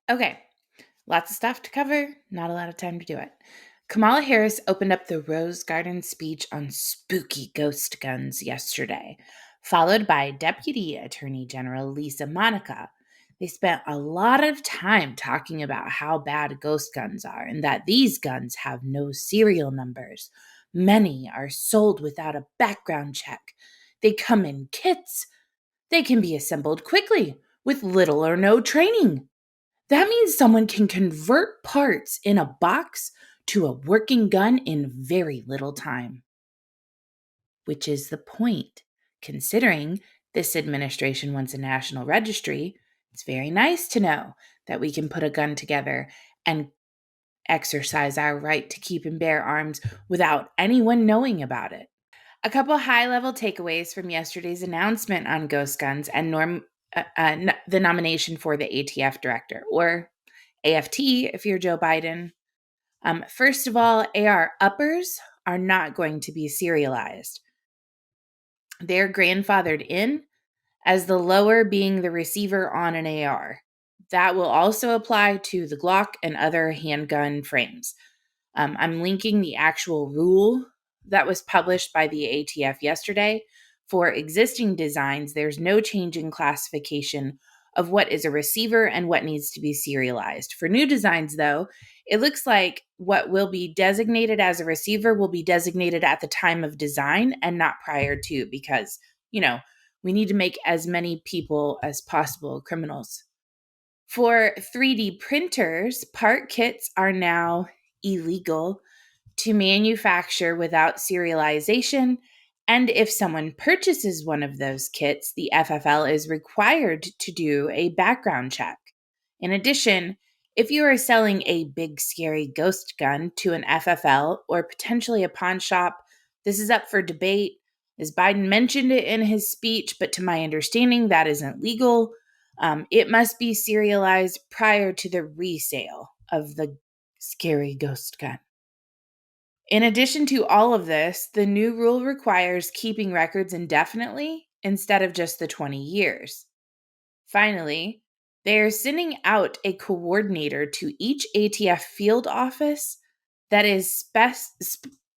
Okay, lots of stuff to cover, not a lot of time to do it. Kamala Harris opened up the Rose Garden speech on spooky ghost guns yesterday, followed by Deputy Attorney General Lisa Monica. They spent a lot of time talking about how bad ghost guns are and that these guns have no serial numbers. Many are sold without a background check. They come in kits. They can be assembled quickly with little or no training. That means someone can convert parts in a box to a working gun in very little time. Which is the point. Considering this administration wants a national registry, it's very nice to know that we can put a gun together and exercise our right to keep and bear arms without anyone knowing about it. A couple high-level takeaways from yesterday's announcement on ghost guns and the nomination for the ATF director, or AFT if you're Joe Biden. First of all, AR uppers are not going to be serialized. They're grandfathered in as the lower being the receiver on an AR. That will also apply to the Glock and other handgun frames. I'm linking the actual rule that was published by the ATF yesterday. For existing designs, there's no change in classification of what is a receiver and what needs to be serialized. For new designs, though, it looks like what will be designated as a receiver will be designated at the time of design and not prior to, because, we need to make as many people as possible criminals. For 3D printers, part kits are now illegal to manufacture without serialization, and if someone purchases one of those kits, the FFL is required to do a background check. In addition, if you are selling a big scary ghost gun to an FFL or potentially a pawn shop, this is up for debate, as Biden mentioned it in his speech, but to my understanding, that isn't legal. It must be serialized prior to the resale of the scary ghost gun. In addition to all of this, the new rule requires keeping records indefinitely instead of just the 20 years. Finally, they are sending out a coordinator to each ATF field office that is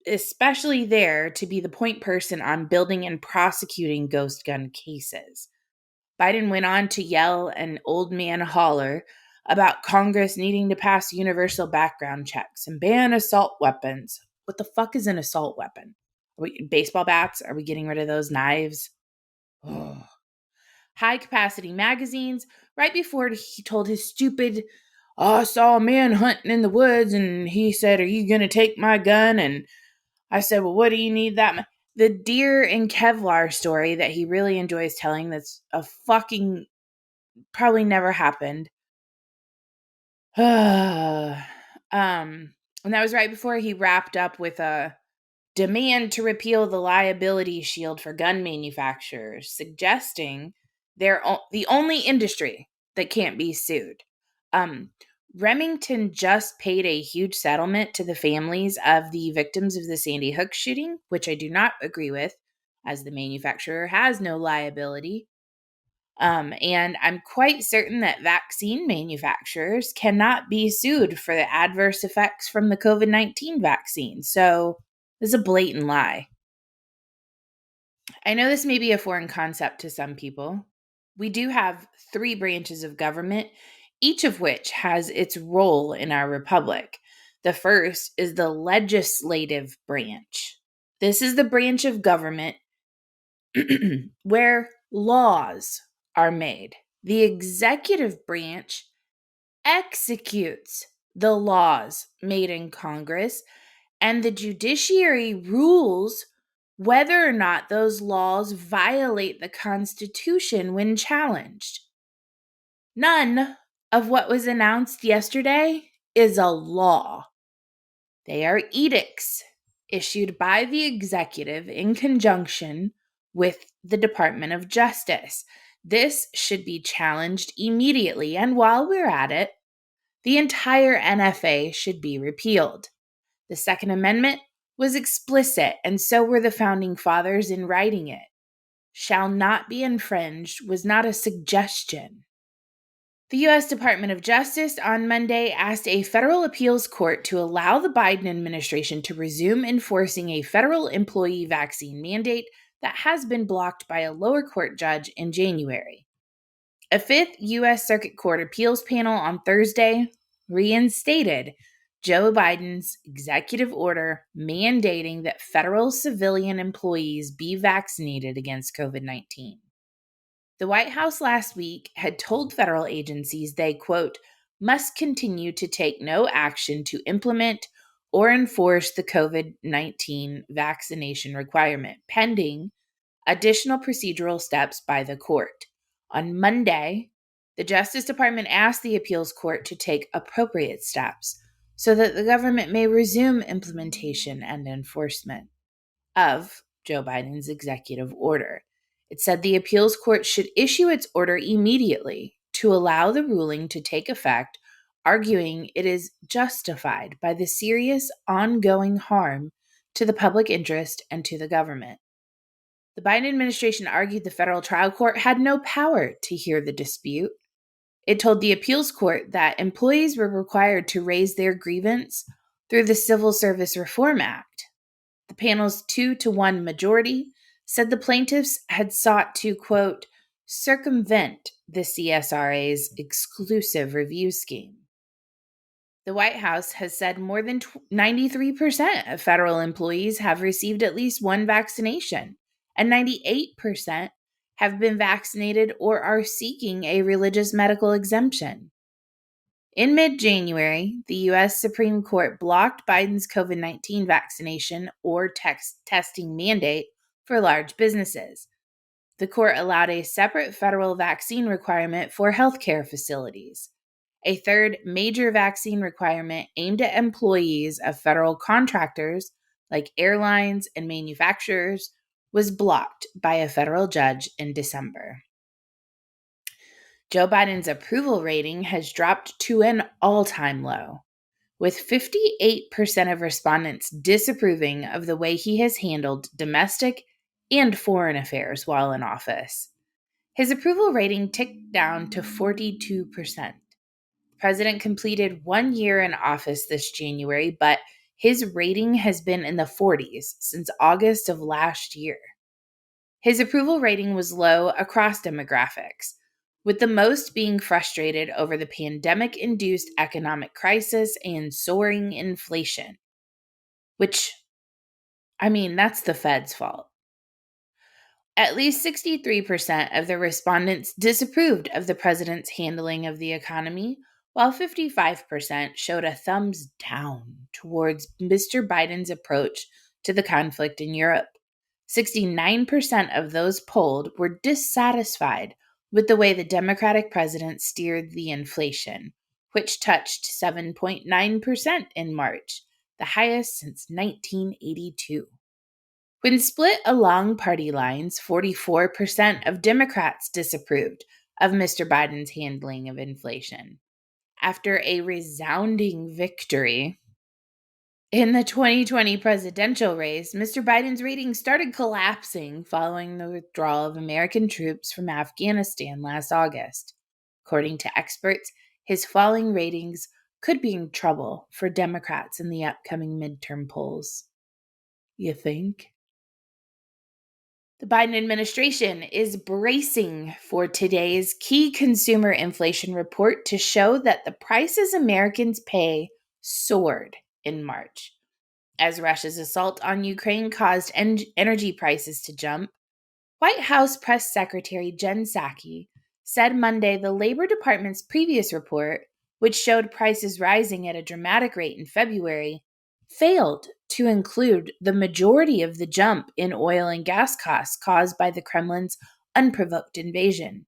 especially there to be the point person on building and prosecuting ghost gun cases. Biden went on to yell and old man holler about Congress needing to pass universal background checks and ban assault weapons. What the fuck is an assault weapon? Baseball bats? Are we getting rid of those knives? Oh. High capacity magazines. Right before he told his stupid, I saw a man hunting in the woods and he said, "Are you going to take my gun?" And I said, "Well, what do you need that?" The deer in Kevlar story that he really enjoys telling, that's a fucking probably never happened. And that was right before he wrapped up with a demand to repeal the liability shield for gun manufacturers, suggesting they're the only industry that can't be sued. Remington just paid a huge settlement to the families of the victims of the Sandy Hook shooting, which I do not agree with, as the manufacturer has no liability. And I'm quite certain that vaccine manufacturers cannot be sued for the adverse effects from the COVID-19 vaccine. So this is a blatant lie. I know this may be a foreign concept to some people. We do have 3 branches of government, each of which has its role in our republic. The first is the legislative branch. This is the branch of government where laws are made. The executive branch executes the laws made in Congress, and the judiciary rules whether or not those laws violate the Constitution when challenged. None of what was announced yesterday is a law. They are edicts issued by the executive in conjunction with the Department of Justice. This should be challenged immediately, and while we're at it, the entire NFA should be repealed. The Second Amendment was explicit, and so were the Founding Fathers in writing it. Shall not be infringed was not a suggestion. The U.S. Department of Justice on Monday asked a federal appeals court to allow the Biden administration to resume enforcing a federal employee vaccine mandate that has been blocked by a lower court judge in January. A fifth U.S. Circuit Court appeals panel on Thursday reinstated Joe Biden's executive order mandating that federal civilian employees be vaccinated against COVID-19. The White House last week had told federal agencies they, quote, must continue to take no action to implement or enforce the COVID-19 vaccination requirement, pending additional procedural steps by the court. On Monday, the Justice Department asked the appeals court to take appropriate steps so that the government may resume implementation and enforcement of Joe Biden's executive order. It said the appeals court should issue its order immediately to allow the ruling to take effect, arguing it is justified by the serious ongoing harm to the public interest and to the government. The Biden administration argued the federal trial court had no power to hear the dispute. It told the appeals court that employees were required to raise their grievance through the Civil Service Reform Act. The panel's 2-1 majority said the plaintiffs had sought to, quote, circumvent the CSRA's exclusive review scheme. The White House has said more than 93% of federal employees have received at least one vaccination, and 98% have been vaccinated or are seeking a religious medical exemption. In mid-January, the U.S. Supreme Court blocked Biden's COVID-19 vaccination or testing mandate for large businesses. The court allowed a separate federal vaccine requirement for healthcare facilities. A third major vaccine requirement aimed at employees of federal contractors like airlines and manufacturers was blocked by a federal judge in December. Joe Biden's approval rating has dropped to an all-time low, with 58% of respondents disapproving of the way he has handled domestic and foreign affairs while in office. His approval rating ticked down to 42%. The president completed 1 year in office this January, but his rating has been in the 40s since August of last year. His approval rating was low across demographics, with the most being frustrated over the pandemic-induced economic crisis and soaring inflation. Which, that's the Fed's fault. At least 63% of the respondents disapproved of the president's handling of the economy, while 55% showed a thumbs down towards Mr. Biden's approach to the conflict in Europe. 69% of those polled were dissatisfied with the way the Democratic president steered the inflation, which touched 7.9% in March, the highest since 1982. When split along party lines, 44% of Democrats disapproved of Mr. Biden's handling of inflation. After a resounding victory in the 2020 presidential race, Mr. Biden's ratings started collapsing following the withdrawal of American troops from Afghanistan last August. According to experts, his falling ratings could be in trouble for Democrats in the upcoming midterm polls. You think? The Biden administration is bracing for today's key consumer inflation report to show that the prices Americans pay soared in March. As Russia's assault on Ukraine caused energy prices to jump, White House Press Secretary Jen Psaki said Monday the Labor Department's previous report, which showed prices rising at a dramatic rate in February, failed to include the majority of the jump in oil and gas costs caused by the Kremlin's unprovoked invasion.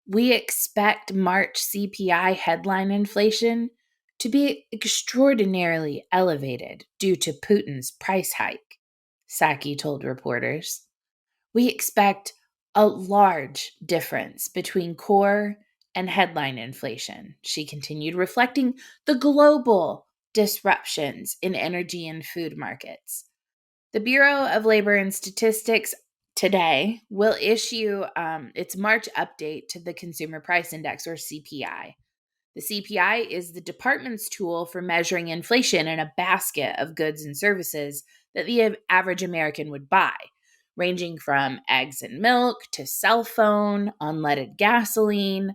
We expect March CPI headline inflation to be extraordinarily elevated due to Putin's price hike, Psaki told reporters. We expect a large difference between core and headline inflation, she continued, reflecting the global disruptions in energy and food markets. The Bureau of Labor and Statistics today will issue its March update to the Consumer Price Index, or CPI. The CPI is the department's tool for measuring inflation in a basket of goods and services that the average American would buy, ranging from eggs and milk to cell phone, unleaded gasoline.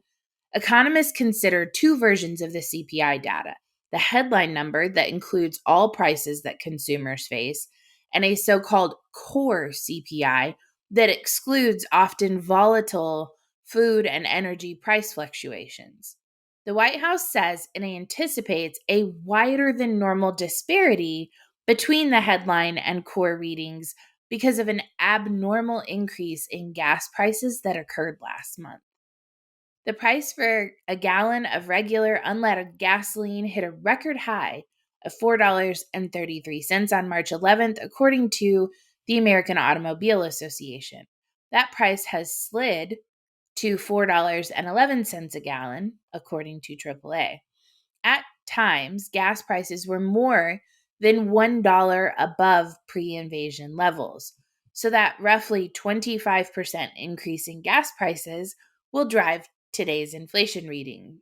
Economists consider two versions of the CPI data: the headline number that includes all prices that consumers face, and a so called core CPI that excludes often volatile food and energy price fluctuations. The White House says it anticipates a wider than normal disparity between the headline and core readings because of an abnormal increase in gas prices that occurred last month. The price for a gallon of regular unleaded gasoline hit a record high of $4.33 on March 11th, according to the American Automobile Association. That price has slid to $4.11 a gallon, according to AAA. At times, gas prices were more than $1 above pre-invasion levels. So that roughly 25% increase in gas prices will drive today's inflation reading.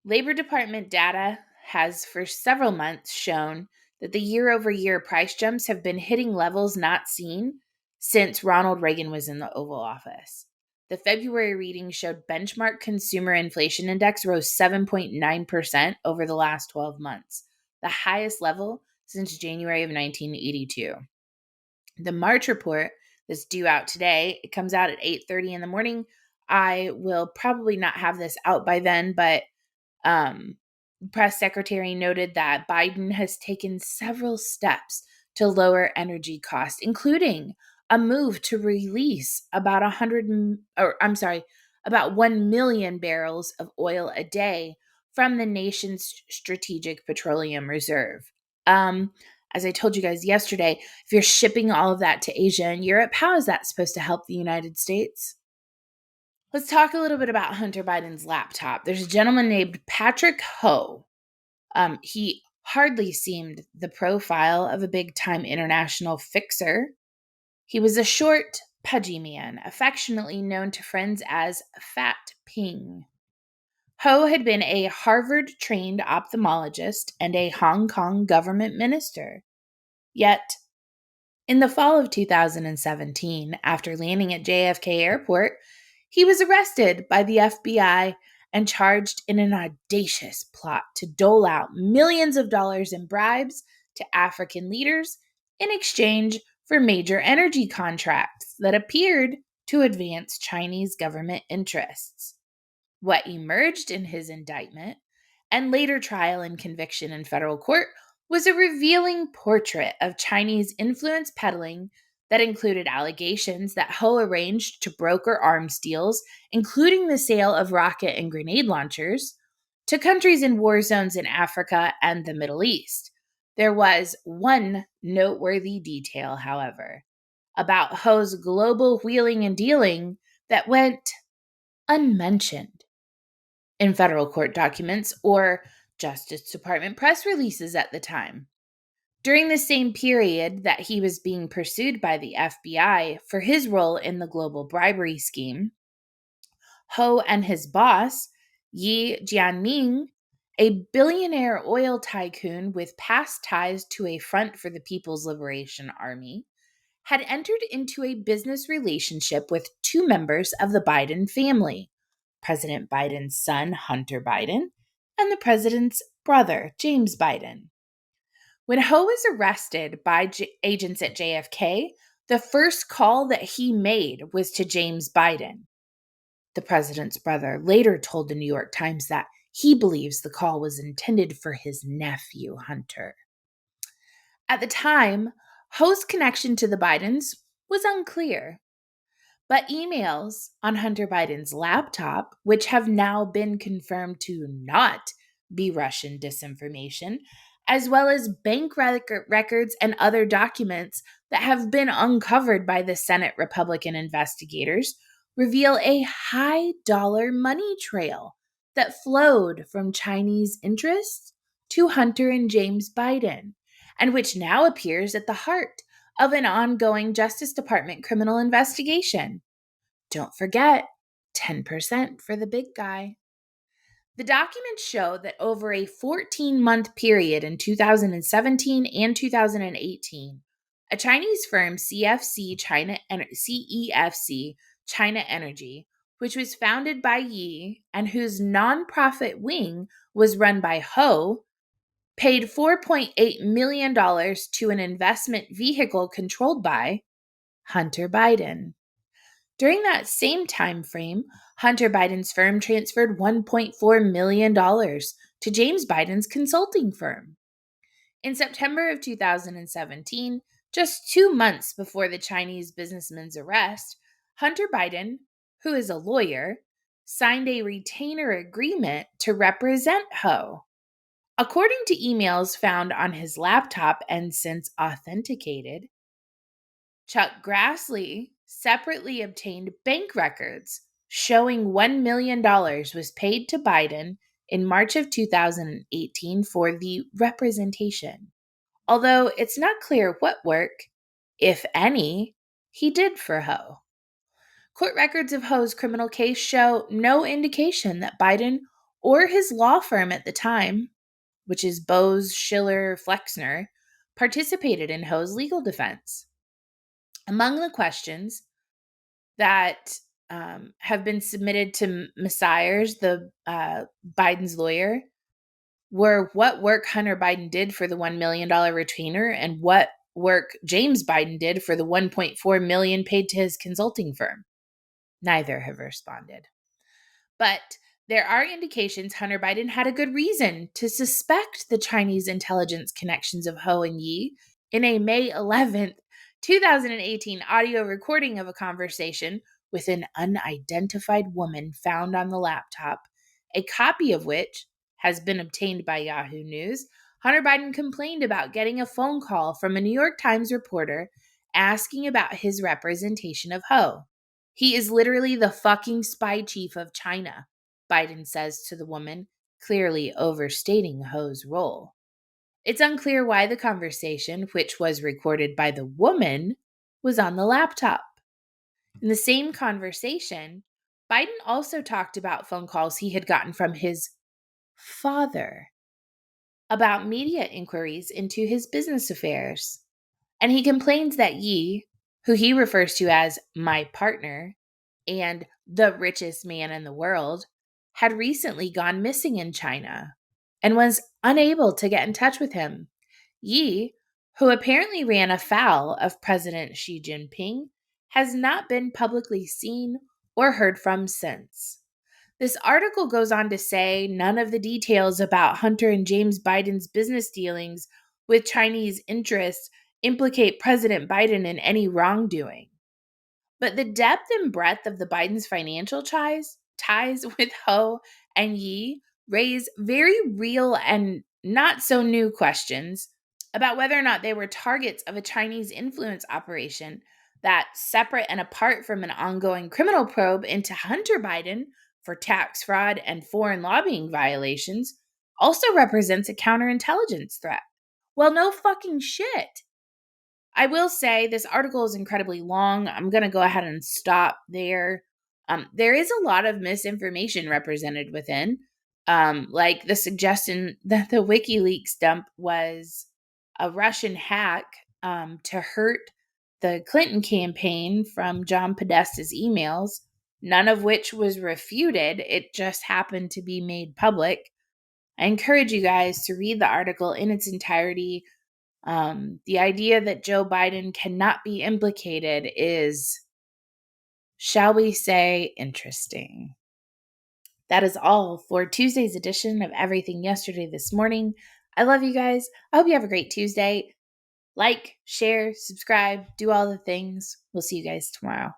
Labor Department data has for several months shown that the year-over-year price jumps have been hitting levels not seen since Ronald Reagan was in the Oval Office. The February reading showed benchmark consumer inflation index rose 7.9% over the last 12 months, the highest level since January of 1982. The March report that's due out today, it comes out at 8:30 in the morning. I will probably not have this out by then, but press secretary noted that Biden has taken several steps to lower energy costs, including a move to release about 1 million barrels of oil a day from the nation's strategic petroleum reserve. As I told you guys yesterday, if you're shipping all of that to Asia and Europe, how is that supposed to help the United States? Let's talk a little bit about Hunter Biden's laptop. There's a gentleman named Patrick Ho. He hardly seemed the profile of a big-time international fixer. He was a short, pudgy man, affectionately known to friends as Fat Ping. Ho had been a Harvard-trained ophthalmologist and a Hong Kong government minister. Yet, in the fall of 2017, after landing at JFK Airport, he was arrested by the FBI and charged in an audacious plot to dole out millions of dollars in bribes to African leaders in exchange for major energy contracts that appeared to advance Chinese government interests. What emerged in his indictment and later trial and conviction in federal court was a revealing portrait of Chinese influence peddling that included allegations that Ho arranged to broker arms deals, including the sale of rocket and grenade launchers, to countries in war zones in Africa and the Middle East. There was one noteworthy detail, however, about Ho's global wheeling and dealing that went unmentioned in federal court documents or Justice Department press releases at the time. During the same period that he was being pursued by the FBI for his role in the global bribery scheme, Ho and his boss, Yi Jianming, a billionaire oil tycoon with past ties to a Front for the People's Liberation Army, had entered into a business relationship with two members of the Biden family, President Biden's son, Hunter Biden, and the president's brother, James Biden. When Ho was arrested by agents at JFK, the first call that he made was to James Biden. The president's brother later told the New York Times that he believes the call was intended for his nephew, Hunter. At the time, Ho's connection to the Bidens was unclear. But emails on Hunter Biden's laptop, which have now been confirmed to not be Russian disinformation, as well as bank records and other documents that have been uncovered by the Senate Republican investigators, reveal a high-dollar money trail that flowed from Chinese interests to Hunter and James Biden, and which now appears at the heart of an ongoing Justice Department criminal investigation. Don't forget, 10% for the big guy. The documents show that over a 14-month period in 2017 and 2018, a Chinese firm, CEFC China Energy, which was founded by Yi and whose nonprofit wing was run by Ho, paid $4.8 million to an investment vehicle controlled by Hunter Biden. During that same time frame, Hunter Biden's firm transferred $1.4 million to James Biden's consulting firm. In September of 2017, just 2 months before the Chinese businessman's arrest, Hunter Biden, who is a lawyer, signed a retainer agreement to represent Ho. According to emails found on his laptop and since authenticated, Chuck Grassley separately obtained bank records showing $1 million was paid to Biden in March of 2018 for the representation, although it's not clear what work, if any, he did for Ho. Court records of Ho's criminal case show no indication that Biden or his law firm at the time, which is Bose Schiller Flexner, participated in Ho's legal defense. Among the questions that have been submitted to Messiers, the Biden's lawyer, were what work Hunter Biden did for the $1 million retainer and what work James Biden did for the $1.4 million paid to his consulting firm. Neither have responded. But there are indications Hunter Biden had a good reason to suspect the Chinese intelligence connections of Ho and Yi in a May 11th, 2018 audio recording of a conversation with an unidentified woman found on the laptop, a copy of which has been obtained by Yahoo News. Hunter Biden complained about getting a phone call from a New York Times reporter asking about his representation of Ho. He is literally the fucking spy chief of China, Biden says to the woman, clearly overstating Ho's role. It's unclear why the conversation, which was recorded by the woman, was on the laptop. In the same conversation, Biden also talked about phone calls he had gotten from his father about media inquiries into his business affairs. And he complains that Yi, who he refers to as my partner and the richest man in the world, had recently gone missing in China and was unable to get in touch with him. Yi, who apparently ran afoul of President Xi Jinping, has not been publicly seen or heard from since. This article goes on to say none of the details about Hunter and James Biden's business dealings with Chinese interests implicate President Biden in any wrongdoing. But the depth and breadth of the Biden's financial ties with Ho and Yi raise very real and not so new questions about whether or not they were targets of a Chinese influence operation that, separate and apart from an ongoing criminal probe into Hunter Biden for tax fraud and foreign lobbying violations, also represents a counterintelligence threat. Well, no fucking shit. I will say this article is incredibly long. I'm going to go ahead and stop there. There is a lot of misinformation represented within, like the suggestion that the WikiLeaks dump was a Russian hack to hurt the Clinton campaign from John Podesta's emails, none of which was refuted. It just happened to be made public. I encourage you guys to read the article in its entirety. The idea that Joe Biden cannot be implicated is, shall we say, interesting. That is all for Tuesday's edition of Everything Yesterday This Morning. I love you guys. I hope you have a great Tuesday. Like, share, subscribe, do all the things. We'll see you guys tomorrow.